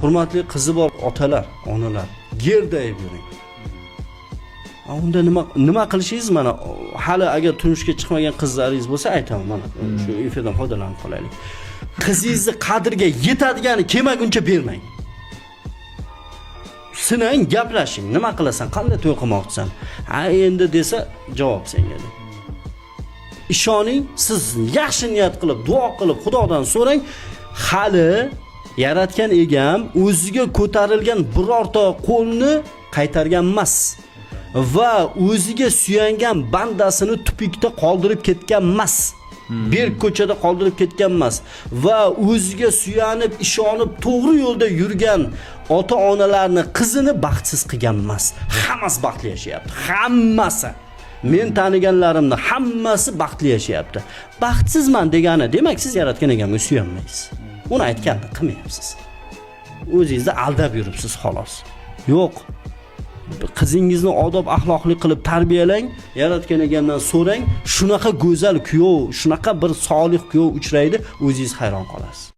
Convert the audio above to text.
Hurmatli qizi bor otalar, onalar, gerdayib yuring. Unda nima qilishingiz mana hali agar turmushga chiqmagan qizlaringiz bo'lsa aytaman mana shu efirdan foydalanib qolaylik. Qizingizni qadriga yetadigani kelmaguncha bermang. Sinang, gaplashing. Nima qilasan? Qanday to'y qilmoqchisan? Ha endi desa javob senga. Ishoning, siz yaxshi niyat qilib, duo qilib Xudodan so'rang, hali yaratgan egam o'ziga ko'tarilgan birorta qo'lni qaytargan emas va o'ziga suyangan bandasini tupikda qoldirib ketgan emas. Bir ko'chada qoldirib ketgan emas va o'ziga suyanib, ishonib, to'g'ri yo'lda yurgan ota-onalarni qizini baxtsiz qilgan emas. Hammasi baxtli yashayapti. Hammasi. Men taniganlarimni hammasi baxtli yashayapti. Baxtsizman degani, demak siz yaratgan egamga suyanmaysiz. Uni aytganni qilmayapsiz. O'zingizni aldab yuribsiz xolos. Yo'q. Qizingizni odob axloqli qilib tarbiyalang, yaratgan egamdan so'rang, shunaqa go'zal kuyov, shunaqa bir solih kuyov uchraydi, o'zingiz hayron qolasiz.